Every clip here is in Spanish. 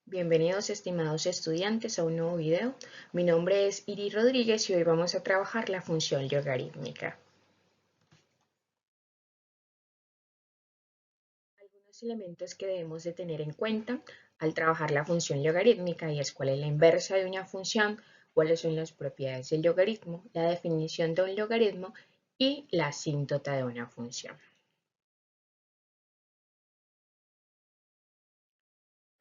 Bienvenidos estimados estudiantes a un nuevo video. Mi nombre es Iris Rodríguez y hoy vamos a trabajar la función logarítmica. Algunos elementos que debemos de tener en cuenta al trabajar la función logarítmica y es cuál es la inversa de una función, cuáles son las propiedades del logaritmo, la definición de un logaritmo y la asíntota de una función.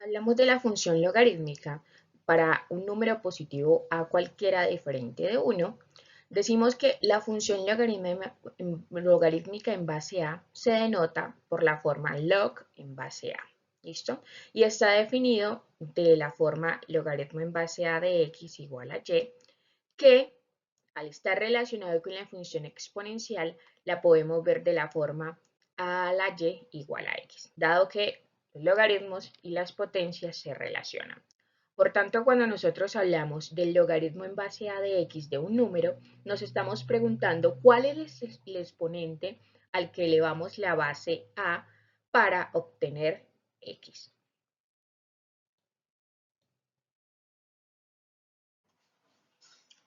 Hablamos de la función logarítmica. Para un número positivo a cualquiera diferente de 1, decimos que la función logarítmica en base a se denota por la forma log en base a. ¿Listo? Y está definido de la forma logaritmo en base a de x igual a y, que al estar relacionado con la función exponencial, la podemos ver de la forma a la y igual a x, dado que los logaritmos y las potencias se relacionan. Por tanto, cuando nosotros hablamos del logaritmo en base a de x de un número, nos estamos preguntando cuál es el exponente al que elevamos la base a para obtener x.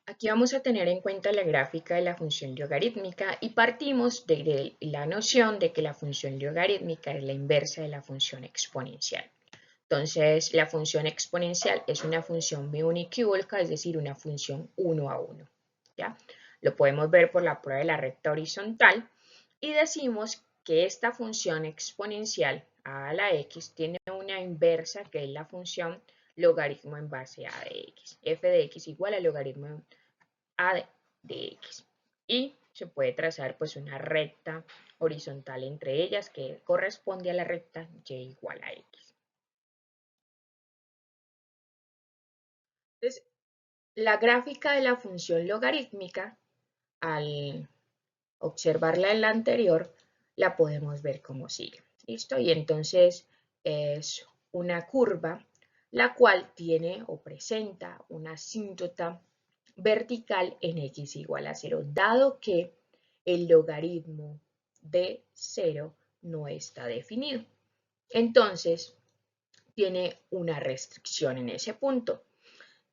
Aquí vamos a tener en cuenta la gráfica de la función logarítmica y partimos de la noción de que la función logarítmica es la inversa de la función exponencial. Entonces, la función exponencial es una función biunicívoca, es decir, una función 1 a 1. ¿Ya? Lo podemos ver por la prueba de la recta horizontal y decimos que esta función exponencial a la x tiene una inversa que es la función logaritmo en base a de x. F de x igual a logaritmo a de x. Y se puede trazar pues una recta horizontal entre ellas que corresponde a la recta y igual a x. Entonces, la gráfica de la función logarítmica, al observarla en la anterior, la podemos ver como sigue. ¿Listo? Y entonces es una curva la cual tiene o presenta una asíntota vertical en x igual a 0, dado que el logaritmo de 0 no está definido. Entonces, tiene una restricción en ese punto.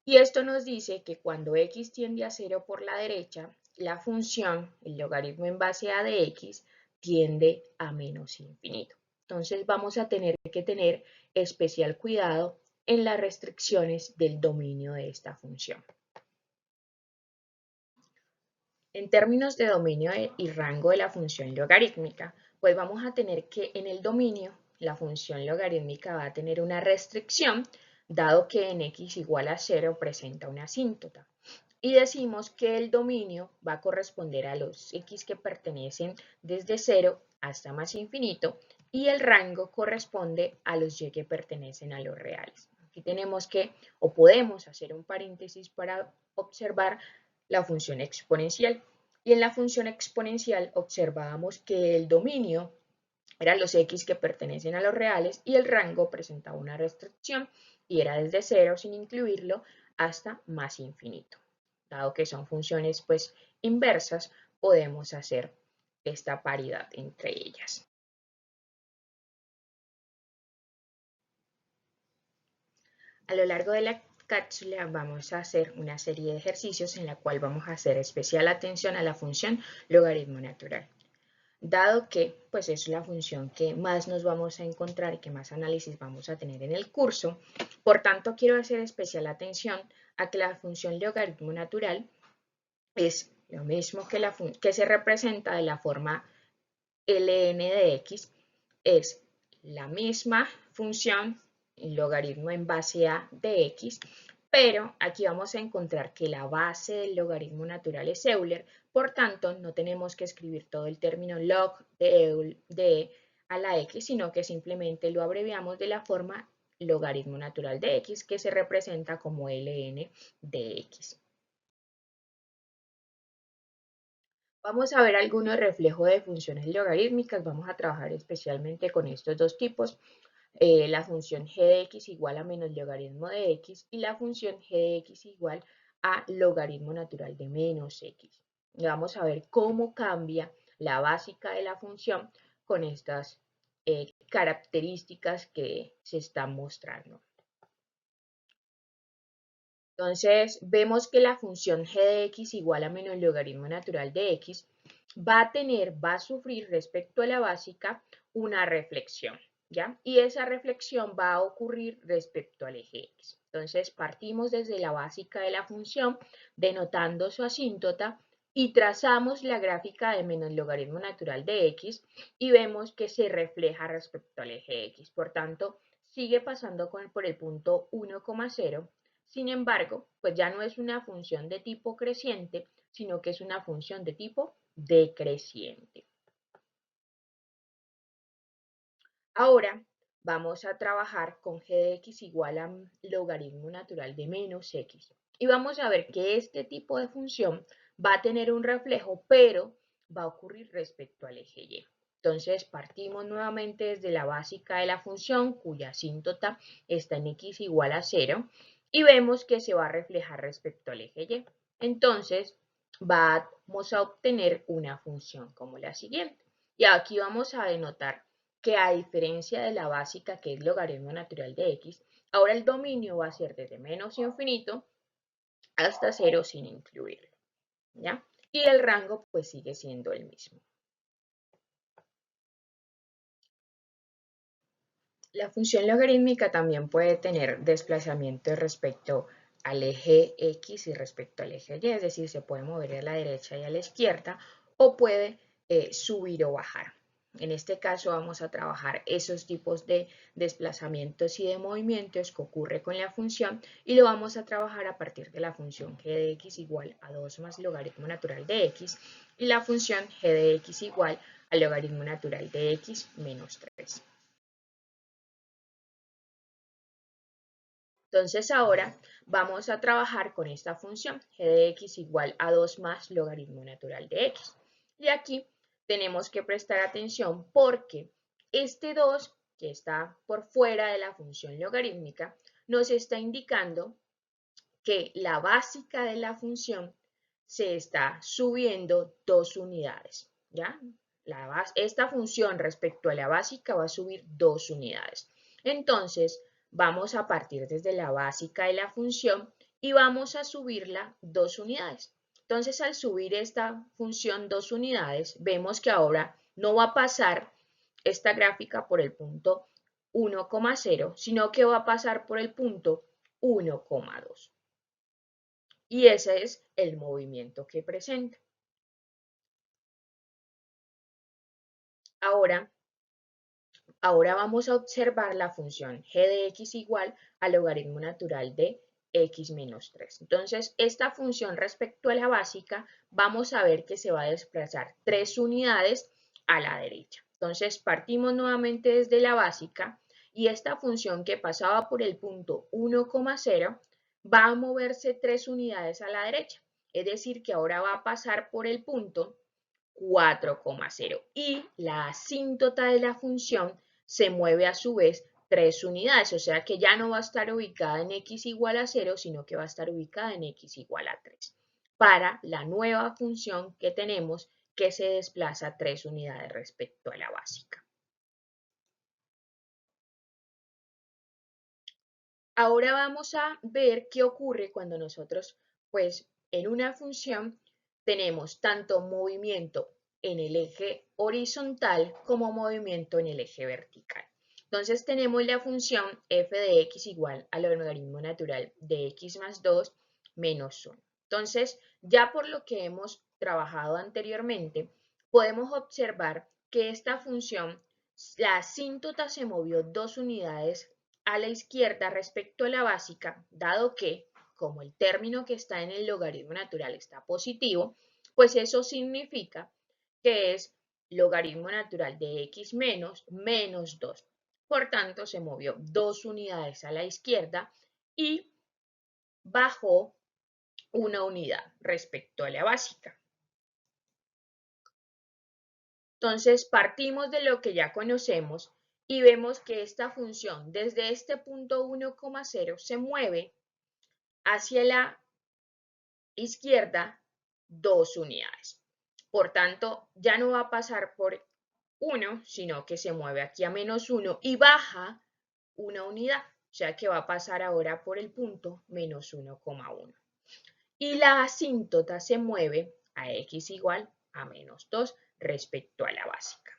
Y esto nos dice que cuando x tiende a 0 por la derecha, la función, el logaritmo en base a de x, tiende a menos infinito. Entonces vamos a tener que tener especial cuidado en las restricciones del dominio de esta función. En términos de dominio y rango de la función logarítmica, pues vamos a tener que en el dominio la función logarítmica va a tener una restricción, dado que en x igual a 0 presenta una asíntota. Y decimos que el dominio va a corresponder a los x que pertenecen desde 0 hasta más infinito y el rango corresponde a los y que pertenecen a los reales. Aquí tenemos que, o podemos hacer un paréntesis para observar la función exponencial. Y en la función exponencial observábamos que el dominio eran los x que pertenecen a los reales y el rango presentaba una restricción y era desde 0 sin incluirlo hasta más infinito. Dado que son funciones pues inversas, podemos hacer esta paridad entre ellas. A lo largo de la cápsula vamos a hacer una serie de ejercicios en la cual vamos a hacer especial atención a la función logaritmo natural, dado que pues es la función que más nos vamos a encontrar y que más análisis vamos a tener en el curso. Por tanto, quiero hacer especial atención a que la función logaritmo natural es lo mismo que se representa de la forma ln de x, es la misma función logaritmo en base a de x, pero aquí vamos a encontrar que la base del logaritmo natural es Euler, por tanto no tenemos que escribir todo el término log de a la x, sino que simplemente lo abreviamos de la forma logaritmo natural de x, que se representa como ln de x. Vamos a ver algunos reflejos de funciones logarítmicas. Vamos a trabajar especialmente con estos dos tipos. La función g de x igual a menos logaritmo de x y la función g de x igual a logaritmo natural de menos x. Y vamos a ver cómo cambia la básica de la función con estas características que se están mostrando. Entonces, vemos que la función g de x igual a menos logaritmo natural de x va a sufrir respecto a la básica una reflexión, ¿ya? Y esa reflexión va a ocurrir respecto al eje x. Entonces, partimos desde la básica de la función, denotando su asíntota, y trazamos la gráfica de menos logaritmo natural de x y vemos que se refleja respecto al eje x. Por tanto, sigue pasando por el punto 1,0. Sin embargo, pues ya no es una función de tipo creciente, sino que es una función de tipo decreciente. Ahora vamos a trabajar con g de x igual a logaritmo natural de menos x. Y vamos a ver que este tipo de función va a tener un reflejo, pero va a ocurrir respecto al eje y. Entonces partimos nuevamente desde la básica de la función, cuya asíntota está en x igual a 0, y vemos que se va a reflejar respecto al eje y. Entonces vamos a obtener una función como la siguiente. Y aquí vamos a denotar que a diferencia de la básica, que es logaritmo natural de x, ahora el dominio va a ser desde menos infinito hasta 0 sin incluirlo, ¿ya? Y el rango pues sigue siendo el mismo. La función logarítmica también puede tener desplazamiento respecto al eje x y respecto al eje y, es decir, se puede mover a la derecha y a la izquierda, o puede subir o bajar. En este caso vamos a trabajar esos tipos de desplazamientos y de movimientos que ocurre con la función, y lo vamos a trabajar a partir de la función g de x igual a 2 más logaritmo natural de x y la función g de x igual al logaritmo natural de x menos 3. Entonces ahora vamos a trabajar con esta función g de x igual a 2 más logaritmo natural de x. Y aquí tenemos que prestar atención porque este 2 que está por fuera de la función logarítmica nos está indicando que la básica de la función se está subiendo 2 unidades, ¿ya? Esta función respecto a la básica va a subir 2 unidades. Entonces, vamos a partir desde la básica de la función y vamos a subirla 2 unidades. Entonces, al subir esta función 2 unidades, vemos que ahora no va a pasar esta gráfica por el punto 1,0, sino que va a pasar por el punto 1,2. Y ese es el movimiento que presenta. Ahora vamos a observar la función g de x igual al logaritmo natural de x menos 3. Entonces, esta función respecto a la básica, vamos a ver que se va a desplazar 3 unidades a la derecha. Entonces, partimos nuevamente desde la básica y esta función que pasaba por el punto 1,0 va a moverse 3 unidades a la derecha. Es decir, que ahora va a pasar por el punto 4,0 y la asíntota de la función se mueve a su vez 3 unidades, o sea que ya no va a estar ubicada en x igual a 0, sino que va a estar ubicada en x igual a 3, para la nueva función que tenemos que se desplaza 3 unidades respecto a la básica. Ahora vamos a ver qué ocurre cuando nosotros, pues, en una función tenemos tanto movimiento en el eje horizontal como movimiento en el eje vertical. Entonces tenemos la función f de x igual al logaritmo natural de x más 2 menos 1. Entonces, ya por lo que hemos trabajado anteriormente, podemos observar que esta función, la asíntota se movió 2 unidades a la izquierda respecto a la básica, dado que, como el término que está en el logaritmo natural está positivo, pues eso significa que es logaritmo natural de x menos 2. Por tanto, se movió 2 unidades a la izquierda y bajó 1 unidad respecto a la básica. Entonces, partimos de lo que ya conocemos y vemos que esta función desde este punto 1,0 se mueve hacia la izquierda 2 unidades. Por tanto, ya no va a pasar por 1, sino que se mueve aquí a menos 1 y baja 1 unidad. O sea que va a pasar ahora por el punto menos 1,1. Y la asíntota se mueve a x igual a menos 2 respecto a la básica.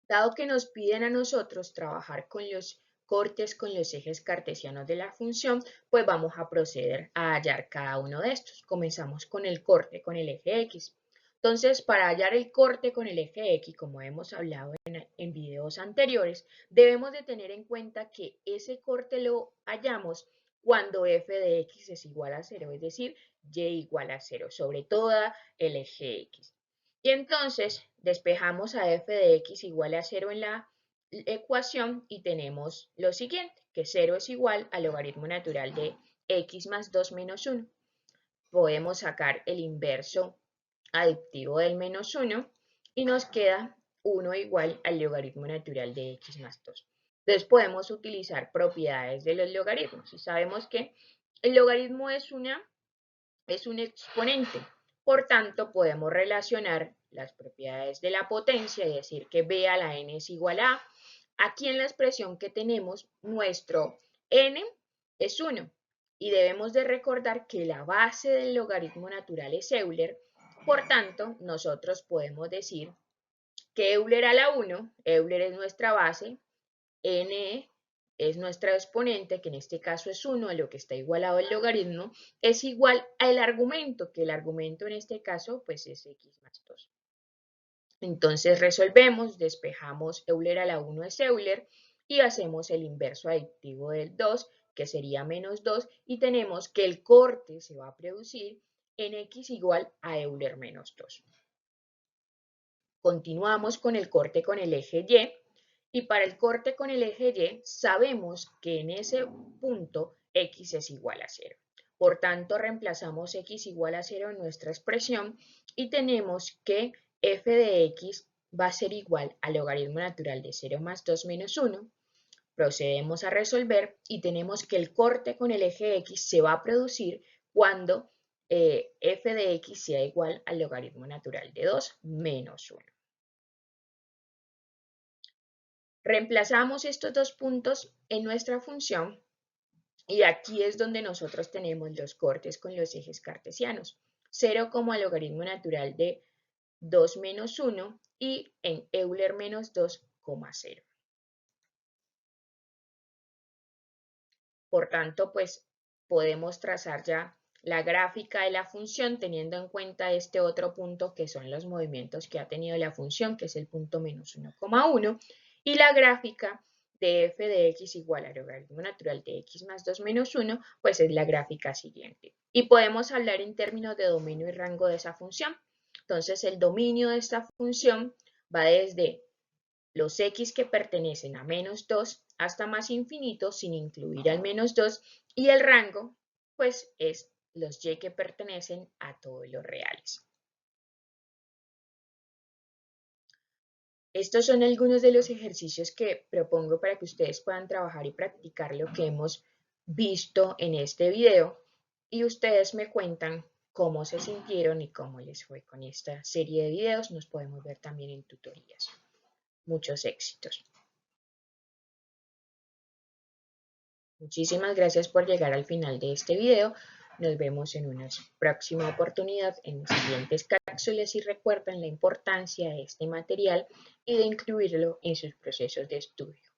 Dado que nos piden a nosotros trabajar con los cortes con los ejes cartesianos de la función, pues vamos a proceder a hallar cada uno de estos. Comenzamos con el corte con el eje X. Entonces, para hallar el corte con el eje X, como hemos hablado en videos anteriores, debemos de tener en cuenta que ese corte lo hallamos cuando f de x es igual a 0, es decir, y igual a 0 sobre toda el eje X. Y entonces despejamos a f de x igual a 0 en la ecuación y tenemos lo siguiente, que 0 es igual al logaritmo natural de x más 2 menos 1. Podemos sacar el inverso aditivo del menos 1 y nos queda 1 igual al logaritmo natural de x más 2. Entonces podemos utilizar propiedades de los logaritmos y sabemos que el logaritmo es un exponente. Por tanto, podemos relacionar las propiedades de la potencia y decir que b a la n es igual a. Aquí en la expresión que tenemos, nuestro n es 1 y debemos de recordar que la base del logaritmo natural es Euler. Por tanto, nosotros podemos decir que Euler a la 1, Euler es nuestra base, n es nuestra exponente, que en este caso es 1, a lo que está igualado el logaritmo, es igual al argumento, que el argumento en este caso pues es x más 2. Entonces resolvemos, despejamos Euler a la 1 es Euler y hacemos el inverso aditivo del 2, que sería menos 2, y tenemos que el corte se va a producir en x igual a Euler menos 2. Continuamos con el corte con el eje Y. Y para el corte con el eje Y, sabemos que en ese punto x es igual a 0. Por tanto, reemplazamos x igual a 0 en nuestra expresión y tenemos que f de x va a ser igual al logaritmo natural de 0 más 2 menos 1. Procedemos a resolver y tenemos que el corte con el eje x se va a producir cuando f de x sea igual al logaritmo natural de 2 menos 1. Reemplazamos estos dos puntos en nuestra función y aquí es donde nosotros tenemos los cortes con los ejes cartesianos. 0 como al logaritmo natural de 2 menos 1 y en Euler menos 2, 0. Por tanto, pues podemos trazar ya la gráfica de la función teniendo en cuenta este otro punto que son los movimientos que ha tenido la función, que es el punto menos 1,1, y la gráfica de f de x igual al logaritmo natural de x más 2 menos 1, pues es la gráfica siguiente. Y podemos hablar en términos de dominio y rango de esa función. Entonces, el dominio de esta función va desde los x que pertenecen a menos 2 hasta más infinito sin incluir al menos 2 y el rango pues es los y que pertenecen a todos los reales. Estos son algunos de los ejercicios que propongo para que ustedes puedan trabajar y practicar lo que hemos visto en este video y ustedes me cuentan cómo se sintieron y cómo les fue con esta serie de videos. Nos podemos ver también en tutorías. Muchos éxitos. Muchísimas gracias por llegar al final de este video. Nos vemos en una próxima oportunidad en siguientes cápsulas y recuerden la importancia de este material y de incluirlo en sus procesos de estudio.